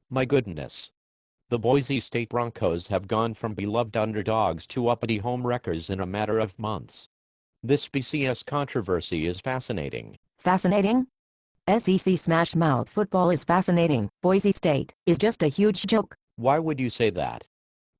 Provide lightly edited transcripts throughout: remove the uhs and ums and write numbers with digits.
My goodness. The Boise State Broncos have gone from beloved underdogs to uppity home wreckers in a matter of months. This BCS controversy is fascinating. Fascinating? SEC smash mouth football is fascinating. Boise State is just a huge joke. Why would you say that?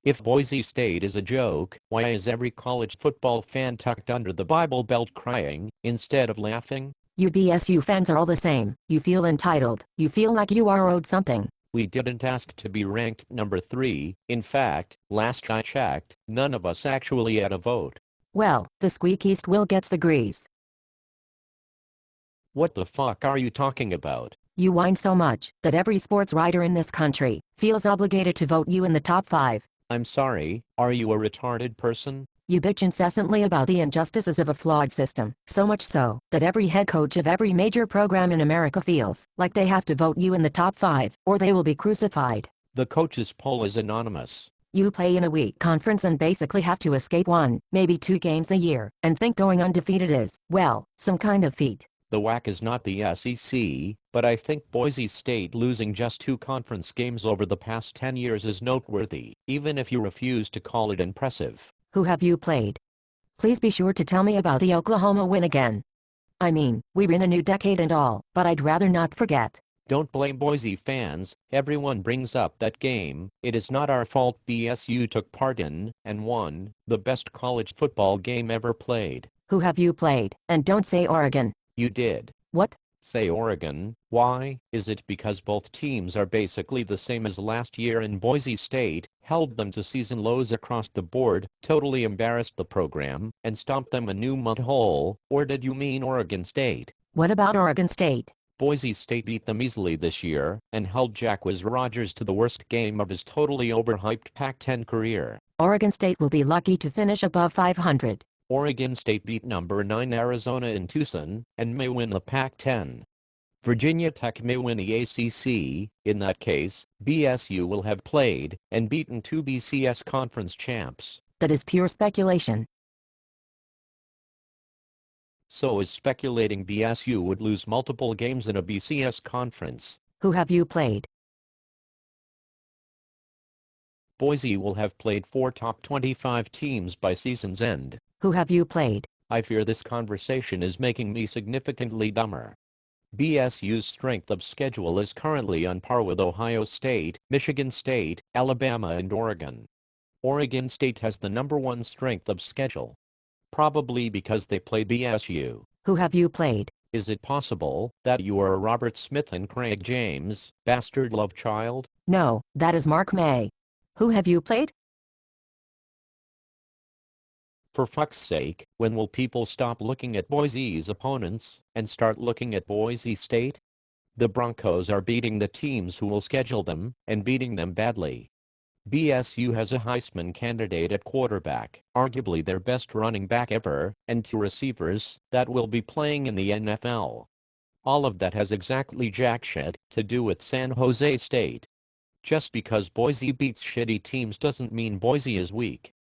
If Boise State is a joke, why is every college football fan tucked under the Bible Belt crying, instead of laughing? You BSU fans are all the same. You feel entitled. You feel like you are owed something. We didn't ask to be ranked number 3. In fact, last I checked, none of us actually had a vote. Well, the squeakiest will gets the grease. What the fuck are you talking about? You whine so much that every sports writer in this country feels obligated to vote you in the top 5. I'm sorry, are you a retarded person? You bitch incessantly about the injustices of a flawed system, so much so that every head coach of every major program in America feels like they have to vote you in the top 5, or they will be crucified. The coaches poll is anonymous. You play in a weak conference and basically have to escape 1, maybe 2 games a year, and think going undefeated is, well, some kind of feat. The WAC is not the SEC, but I think Boise State losing just 2 conference games over the past 10 years is noteworthy, even if you refuse to call it impressive. Who have you played? Please be sure to tell me about the Oklahoma win again. I mean, we're in a new decade and all, but I'd rather not forget. Don't blame Boise fans, everyone brings up that game. It is not our fault. BSU took part in, and won, the best college football game ever played. Who have you played? And don't say Oregon. You did. What? Say Oregon. Why? Is it because both teams are basically the same as last year and Boise State held them to season lows across the board, totally embarrassed the program, and stomped them a new mud hole? Or did you mean Oregon State? What about Oregon State? Boise State beat them easily this year and held Jacquizz Rodgers to the worst game of his totally overhyped Pac-10 career. Oregon State will be lucky to finish above 500. Oregon State beat number 9 Arizona in Tucson and may win the Pac-10. Virginia Tech may win the ACC. In that case, BSU will have played and beaten 2 BCS conference champs. That is pure speculation. So is speculating BSU would lose multiple games in a BCS conference. Who have you played? Boise will have played 4 top 25 teams by season's end. Who have you played? I fear this conversation is making me significantly dumber. BSU's strength of schedule is currently on par with Ohio State, Michigan State, Alabama and Oregon. Oregon State has the number 1 strength of schedule. Probably because they play BSU. Who have you played? Is it possible that you are Robert Smith and Craig James, bastard love child? No, that is Mark May. Who have you played? For fuck's sake, when will people stop looking at Boise's opponents and start looking at Boise State? The Broncos are beating the teams who will schedule them and beating them badly. BSU has a Heisman candidate at quarterback, arguably their best running back ever, and 2 receivers that will be playing in the NFL. All of that has exactly jack shit to do with San Jose State. Just because Boise beats shitty teams doesn't mean Boise is weak.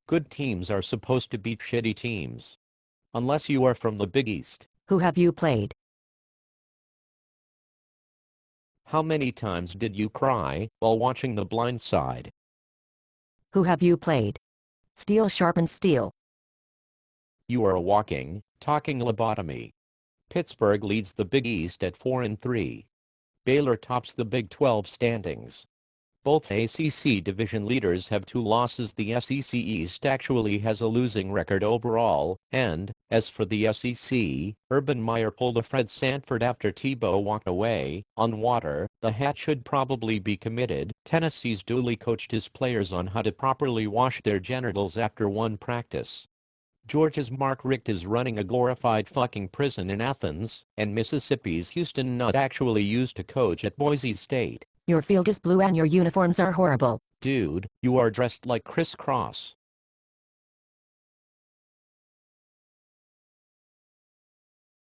Good teams are supposed to beat shitty teams. Unless you are from the Big East. Who have you played? How many times did you cry while watching The Blind Side? Who have you played? Steel sharpens steel. You are a walking, talking lobotomy. Pittsburgh leads the Big East at 4-3. Baylor tops the Big 12 standings. Both ACC division leaders have 2 losses. The SEC East actually has a losing record overall, and, as for the SEC, Urban Meyer pulled a Fred Sanford after Tebow walked away. On water, the hat should probably be committed. Tennessee's duly coached his players on how to properly wash their genitals after one practice. Georgia's Mark Richt is running a glorified fucking prison in Athens, and Mississippi's Houston Nutt actually used to coach at Boise State. Your field is blue and your uniforms are horrible. Dude, you are dressed like Criss Cross.